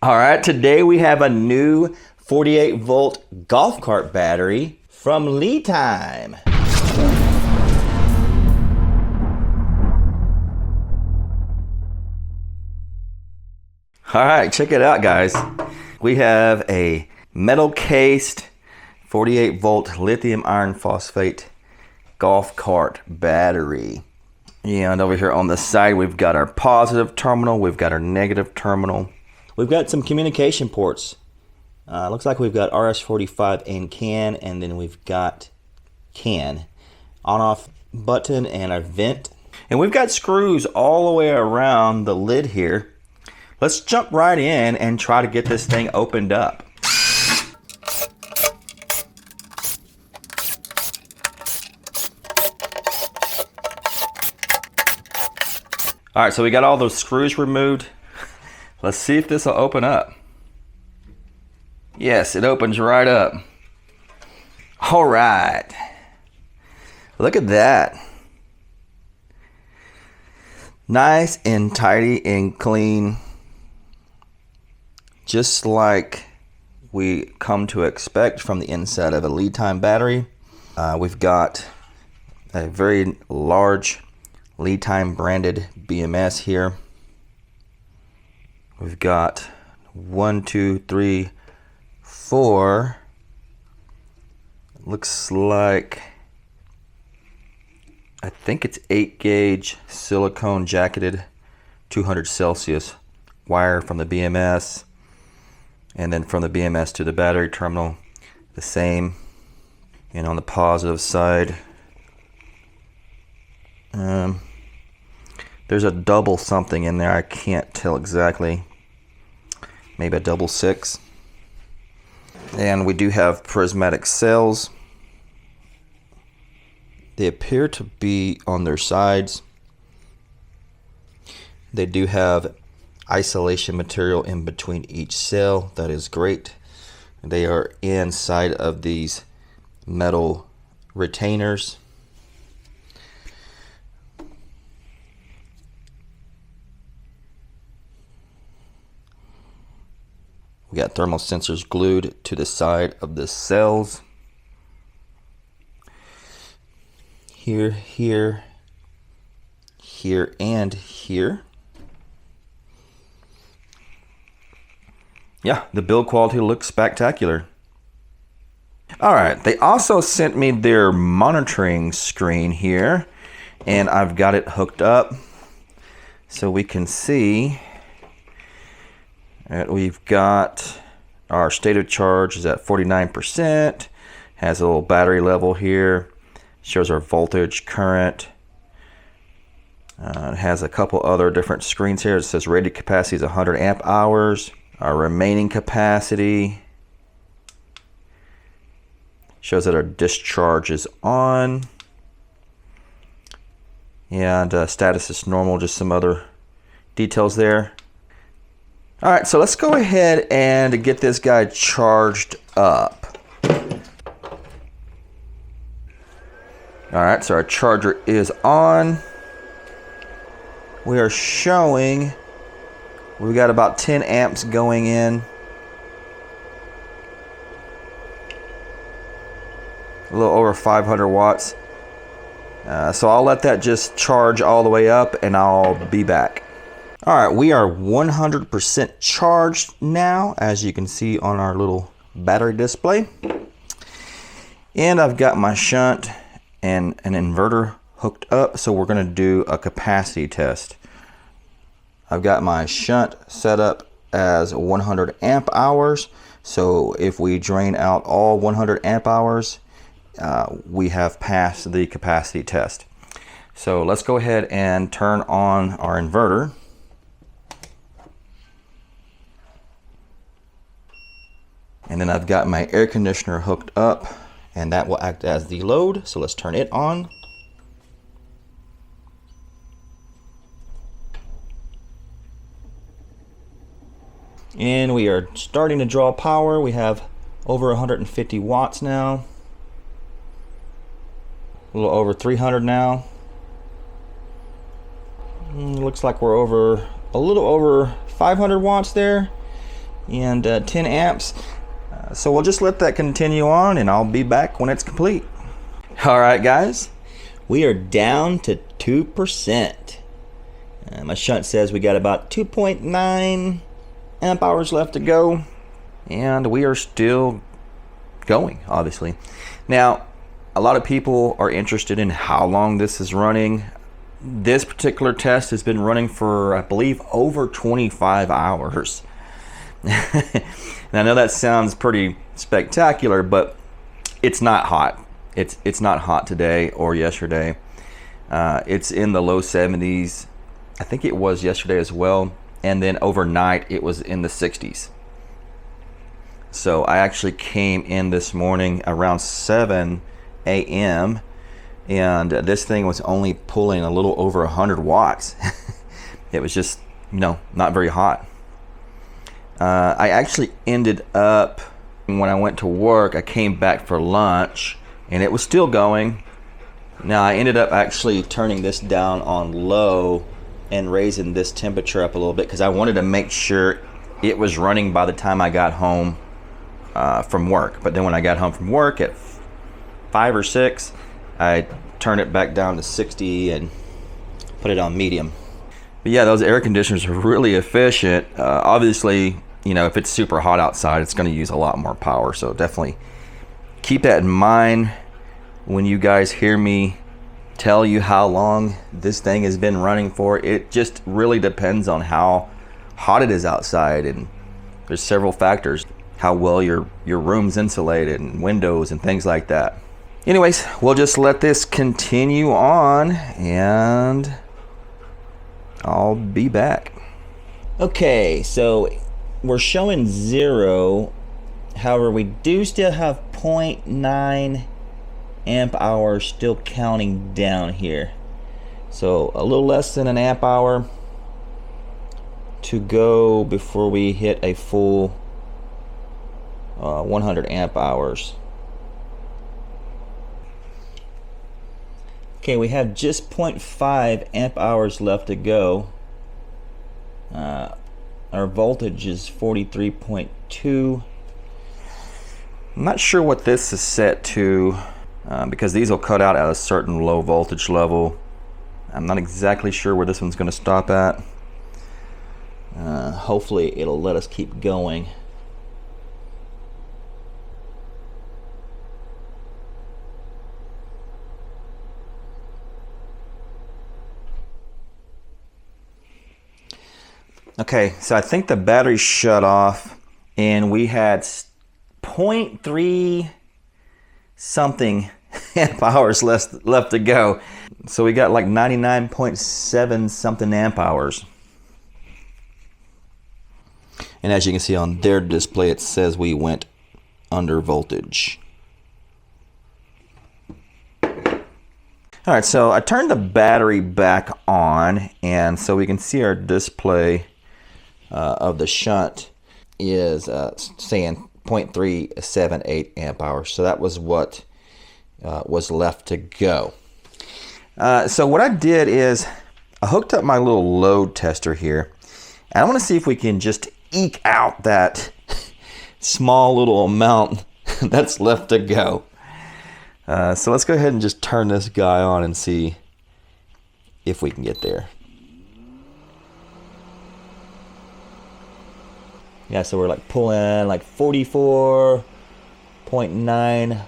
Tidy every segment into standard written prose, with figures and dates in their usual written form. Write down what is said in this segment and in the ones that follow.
All right, today we have a new 48 volt golf cart battery from Lithium. All right, check it out, guys. We have a metal cased 48 volt lithium iron phosphate golf cart battery. And over here on the side, we've got our positive terminal, we've got our negative terminal. We've got some communication ports. Looks like we've got RS-45 and CAN, and then we've got CAN. On-off button and a vent. And we've got screws all the way around the lid here. Let's jump right in and try to get this thing opened up. All right, so we got all those screws removed. Let's see if this will open up. Yes, it opens right up. All right. Look at that. Nice and tidy and clean. Just like we come to expect from the inside of a Lithium battery. We've got a very large Lithium branded BMS here. We've got 1, 2, 3, 4. Looks like, I think it's 8 gauge silicone jacketed 200 Celsius wire from the BMS, and then from the BMS to the battery terminal the same. And on the positive side, there's a double something in there. I can't tell exactly. Maybe a double 6. And we do have prismatic cells. They appear to be on their sides. They do have isolation material in between each cell. That is great. They are inside of these metal retainers. We got thermal sensors glued to the side of the cells. Here, here, here, and here. Yeah, the build quality looks spectacular. All right, they also sent me their monitoring screen here, and I've got it hooked up so we can see. We've got our state of charge is at 49%, has a little battery level here, shows our voltage, current. It has a couple other different screens here. It says rated capacity is 100 amp hours. Our remaining capacity shows that our discharge is on. And status is normal, just some other details there. All right, so let's go ahead and get this guy charged up. All right, so our charger is on. We are showing we've got about 10 amps going in. A little over 500 watts. So I'll let that just charge all the way up and I'll be back. All right, we are 100% charged now, as you can see on our little battery display. And I've got my shunt and an inverter hooked up, so we're gonna do a capacity test. I've got my shunt set up as 100 amp hours, so if we drain out all 100 amp hours, we have passed the capacity test. So let's go ahead and turn on our inverter. And then I've got my air conditioner hooked up, and that will act as the load. So let's turn it on. And we are starting to draw power. We have over 150 watts now. A little over 300 now. Looks like we're over a little over 500 watts there. and 10 amps. So we'll just let that continue on, and I'll be back when it's complete. All right, guys, we are down to 2%. My shunt says we got about 2.9 amp hours left to go, and we are still going, obviously. Now, a lot of people are interested in how long this is running. This particular test has been running for, I believe, over 25 hours. And I know that sounds pretty spectacular, but it's not hot. It's not hot today or yesterday. It's in the low 70s. I think it was yesterday as well. And then overnight it was in the 60s. So I actually came in this morning around 7 a.m. and this thing was only pulling a little over 100 watts. It was just, not very hot. I actually ended up, when I went to work, I came back for lunch and it was still going. Now I ended up actually turning this down on low and raising this temperature up a little bit because I wanted to make sure it was running by the time I got home from work. But then when I got home from work at 5 or 6, I turned it back down to 60 and put it on medium. But yeah, those air conditioners are really efficient. Obviously, if it's super hot outside, it's going to use a lot more power. So definitely keep that in mind when you guys hear me tell you how long this thing has been running for. It just really depends on how hot it is outside, and there's several factors. How well your room's insulated and windows and things like that. Anyways, we'll just let this continue on and I'll be back. Okay, so we're showing 0. However, we do still have 0.9 amp hours still counting down here. So a little less than an amp hour to go before we hit a full 100 amp hours. Okay, we have just 0.5 amp hours left to go. Our voltage is 43.2. I'm not sure what this is set to because these will cut out at a certain low voltage level. I'm not exactly sure where this one's going to stop at. Hopefully it'll let us keep going. Okay, so I think the battery shut off and we had 0.3 something amp hours left to go. So we got like 99.7 something amp hours. And as you can see on their display, it says we went under voltage. All right, so I turned the battery back on, and so we can see our display of the shunt is saying 0.378 amp hours. So that was what was left to go. So what I did is I hooked up my little load tester here, and I want to see if we can just eke out that small little amount that's left to go. So let's go ahead and just turn this guy on and see if we can get there. Yeah, so we're like pulling like 44.9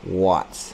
watts.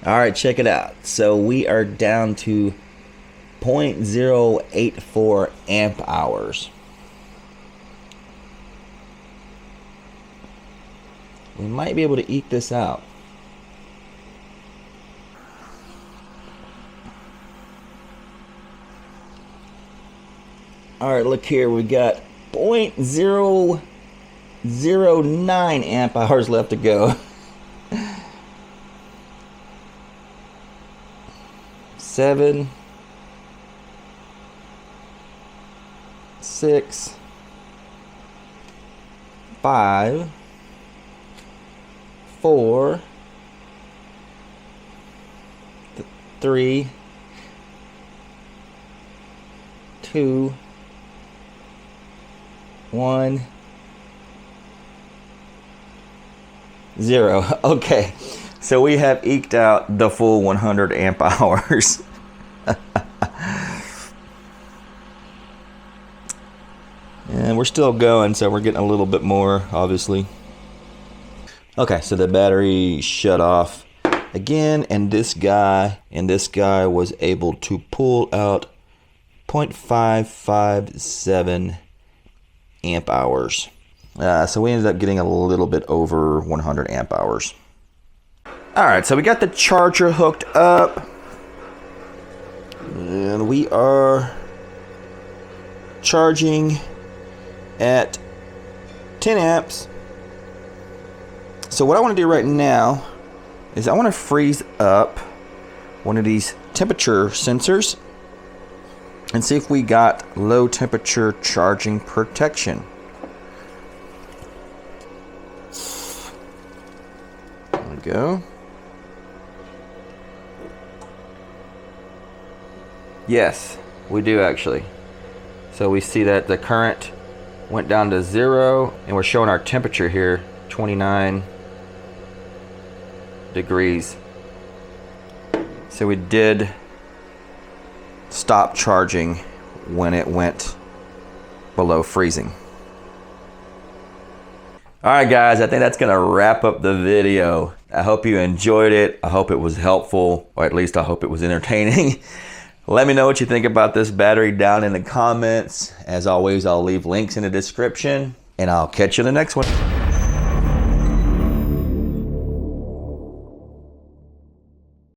All right, check it out. So we are down to 0.084 amp hours. We might be able to eke this out. All right, look here, we got 0.009 amp hours left to go. 7, 6, 5, 4, 3, 2, 1, 0. Okay, so we have eked out the full 100 amp hours. And we're still going, so we're getting a little bit more, obviously. Okay, so the battery shut off again, and this guy was able to pull out 0.557 amp hours. So we ended up getting a little bit over 100 amp hours. All right, so we got the charger hooked up, and we are charging at 10 amps. So what I want to do right now is I want to freeze up one of these temperature sensors and see if we got low temperature charging protection. There we go. Yes, we do actually. So we see that the current went down to 0, and we're showing our temperature here, 29 degrees. So we did stop charging when it went below freezing. All right, guys, I think that's gonna wrap up the video. I hope you enjoyed it. I hope it was helpful, or at least I hope it was entertaining. Let me know what you think about this battery down in the comments. As always, I'll leave links in the description, and I'll catch you in the next one.